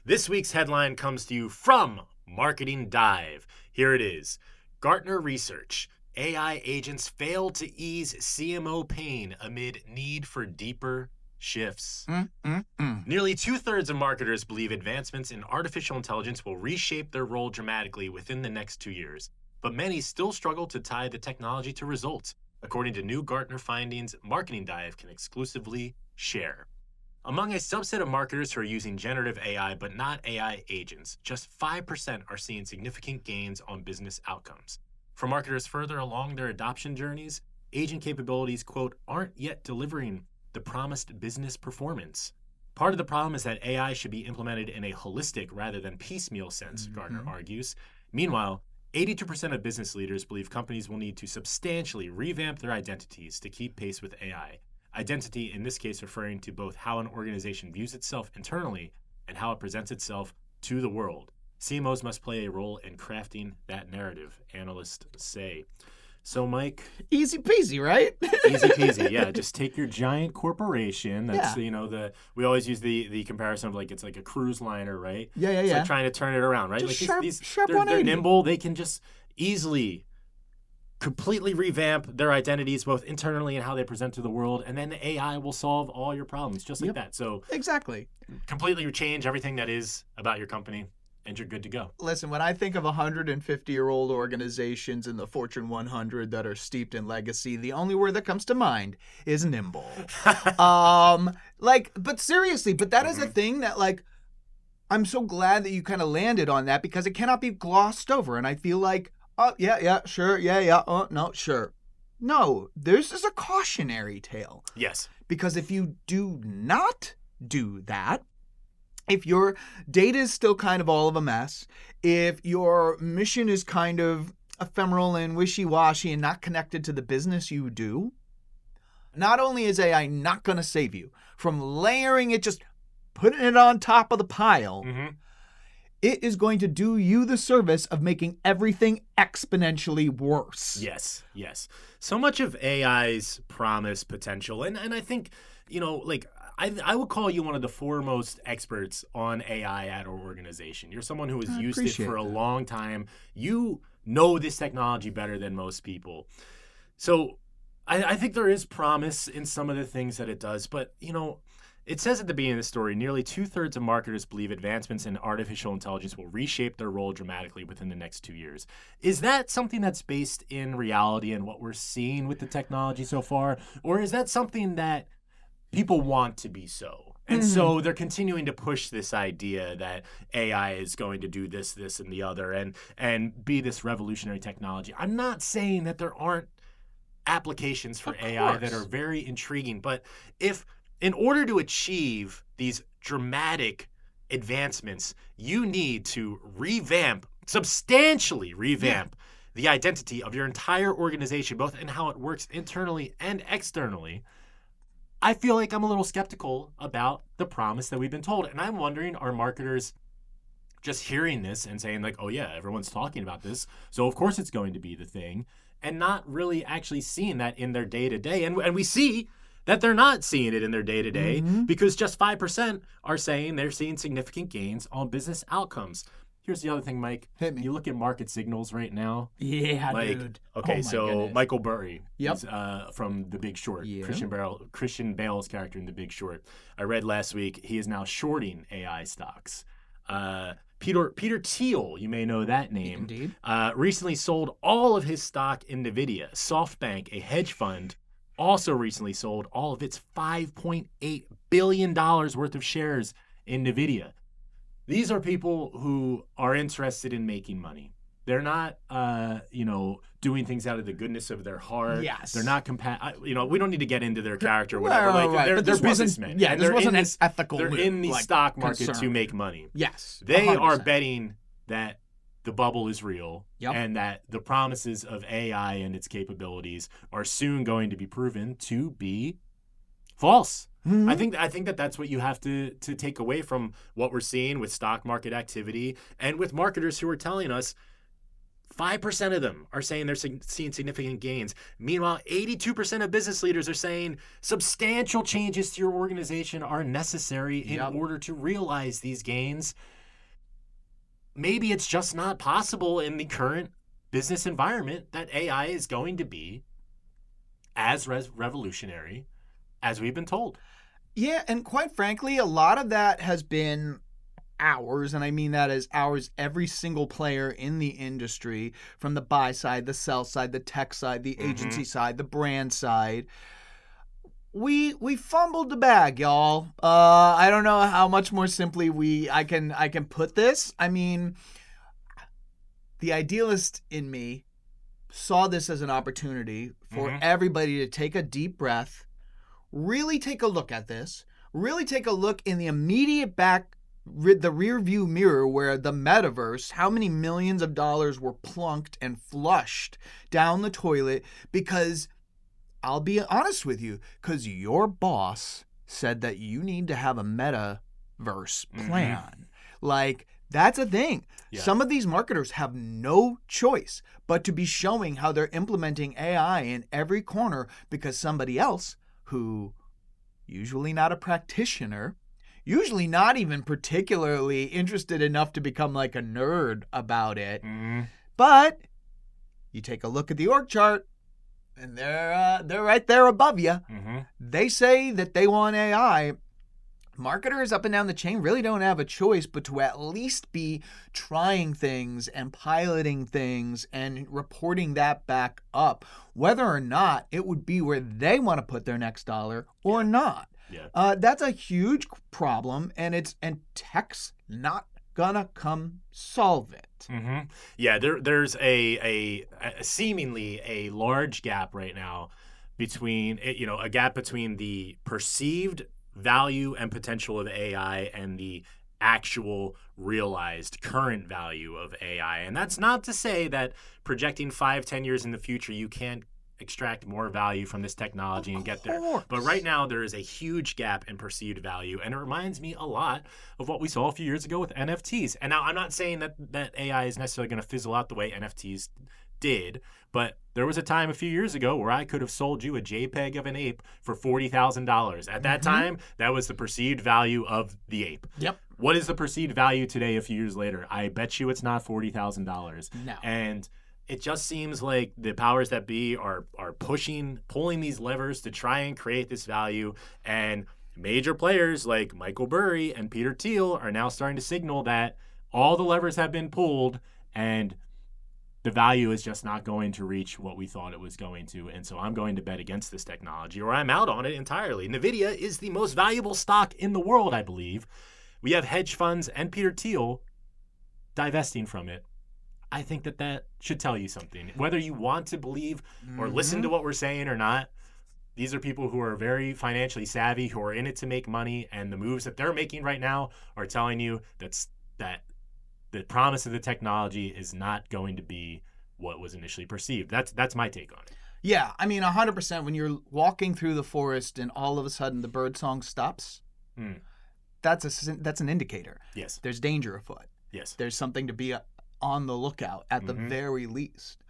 This week's headline comes to you from Marketing Dive. Here it is. Gartner Research. AI agents fail to ease CMO pain amid need for deeper shifts. Nearly 2/3 of marketers believe advancements in artificial intelligence will reshape their role dramatically within the next 2 years. But many still struggle to tie the technology to results. According to new Gartner findings, Marketing Dive can exclusively share. Among a subset of marketers who are using generative AI but not AI agents, just 5% are seeing significant gains on business outcomes. For marketers further along their adoption journeys, agent capabilities, quote, aren't yet delivering the promised business performance. Part of the problem is that AI should be implemented in a holistic rather than piecemeal sense, Gartner argues. Meanwhile, 82% of business leaders believe companies will need to substantially revamp their identities to keep pace with AI. Identity, in this case, referring to both how an organization views itself internally and how it presents itself to the world. CMOs must play a role in crafting that narrative, analysts say. So, Mike, Easy peasy, right? easy peasy. Yeah, just take your giant corporation. That's we always use the comparison of it's like a cruise liner, right? Yeah. It's like trying to turn it around, right? Just Like sharp they're 180. nimble. They can just easily completely revamp their identities both internally and how they present to the world, and then the AI will solve all your problems just like that. So Exactly. completely change everything that is about your company and you're good to go. Listen, when I think of 150-year-old organizations in the Fortune 100 that are steeped in legacy, the only word that comes to mind is nimble. But seriously, that is a thing that I'm so glad that you kind of landed on that because it cannot be glossed over. And I feel like, oh, yeah, sure, yeah, oh, no, sure. No, this is a cautionary tale. Yes. Because if you do not do that, if your data is still kind of all of a mess, if your mission is kind of ephemeral and wishy-washy and not connected to the business you do, not only is AI not going to save you from layering it, just putting it on top of the pile, it is going to do you the service of making everything exponentially worse. Yes. So much of AI's promise, potential, and I think, I would call you one of the foremost experts on AI at our organization. You're someone who has used it for a long time. You know this technology better than most people. So I think there is promise in some of the things that it does. But, it says at the beginning of the story, nearly 2/3 of marketers believe advancements in artificial intelligence will reshape their role dramatically within the next 2 years. Is that something that's based in reality and what we're seeing with the technology so far? Or is that something that people want to be so? And so they're continuing to push this idea that AI is going to do this, and the other, and be this revolutionary technology. I'm not saying that there aren't applications for AI that are very intriguing, but if in order to achieve these dramatic advancements, you need to substantially revamp the identity of your entire organization, both in how it works internally and externally. I feel like I'm a little skeptical about the promise that we've been told. And I'm wondering, are marketers just hearing this and saying oh yeah, everyone's talking about this, so of course it's going to be the thing, and not really actually seeing that in their day-to-day. And we see that they're not seeing it in their day-to-day because just 5% are saying they're seeing significant gains on business outcomes. Here's the other thing, Mike. Hit me. You look at market signals right now. Yeah, dude. Okay, Oh my so goodness. Michael Burry Yep. is from The Big Short. Yeah. Christian Bale's character in The Big Short. I read last week he is now shorting AI stocks. Peter Thiel, you may know that name. Indeed. Recently sold all of his stock in NVIDIA. SoftBank, a hedge fund, also recently sold all of its $5.8 billion worth of shares in NVIDIA. These are people who are interested in making money. They're not, doing things out of the goodness of their heart. Yes. They're not we don't need to get into their character or whatever. Right. They're But this wasn't- businessmen. yeah, and this they're wasn't in an ethical They're move, in the stock market to concern. make money. Yes. They 100%. are betting that the bubble is real Yep. and that the promises of AI and its capabilities are soon going to be proven to be false. I think that that's what you have to take away from what we're seeing with stock market activity and with marketers who are telling us 5% of them are saying they're seeing significant gains. Meanwhile, 82% of business leaders are saying substantial changes to your organization are necessary in order to realize these gains. Maybe it's just not possible in the current business environment that AI is going to be as revolutionary as we've been told. Yeah, and quite frankly, a lot of that has been ours, and I mean that as ours, every single player in the industry, from the buy side, the sell side, the tech side, the agency side, the brand side. We fumbled the bag, y'all. I don't know how much more simply I can put this. I mean, the idealist in me saw this as an opportunity for everybody to take a deep breath, really take a look at this, really take a look in the immediate the rear view mirror where the metaverse, how many millions of dollars were plunked and flushed down the toilet because, I'll be honest with you, because your boss said that you need to have a metaverse plan. Like, that's a thing. Yeah. Some of these marketers have no choice but to be showing how they're implementing AI in every corner because somebody else who, usually not a practitioner, usually not even particularly interested enough to become like a nerd about it. But you take a look at the org chart, and they're right there above you. They say that they want AI. Marketers up and down the chain really don't have a choice but to at least be trying things and piloting things and reporting that back up, whether or not it would be where they want to put their next dollar or not. Yeah. That's a huge problem, and tech's not gonna come solve it. Yeah, there's a seemingly a large gap right now between a gap between the perceived value and potential of AI and the actual realized current value of AI. And that's not to say that projecting 5-10 years in the future you can't extract more value from this technology and get there. But right now there is a huge gap in perceived value, and it reminds me a lot of what we saw a few years ago with NFTs. And now I'm not saying that AI is necessarily going to fizzle out the way NFTs did, but there was a time a few years ago where I could have sold you a JPEG of an ape for $40,000. At that time, that was the perceived value of the ape. Yep. What is the perceived value today a few years later? I bet you it's not $40,000. No. And it just seems like the powers that be are pulling these levers to try and create this value. And major players like Michael Burry and Peter Thiel are now starting to signal that all the levers have been pulled and the value is just not going to reach what we thought it was going to. And so I'm going to bet against this technology, or I'm out on it entirely. NVIDIA is the most valuable stock in the world, I believe. We have hedge funds and Peter Thiel divesting from it. I think that should tell you something. Whether you want to believe or listen to what we're saying or not, these are people who are very financially savvy, who are in it to make money, and the moves that they're making right now are telling you that the promise of the technology is not going to be what was initially perceived. That's my take on it. Yeah, I mean, 100%. When you're walking through the forest and all of a sudden the birdsong stops, that's an indicator. Yes. There's danger afoot. Yes. There's something to be on the lookout at the very least.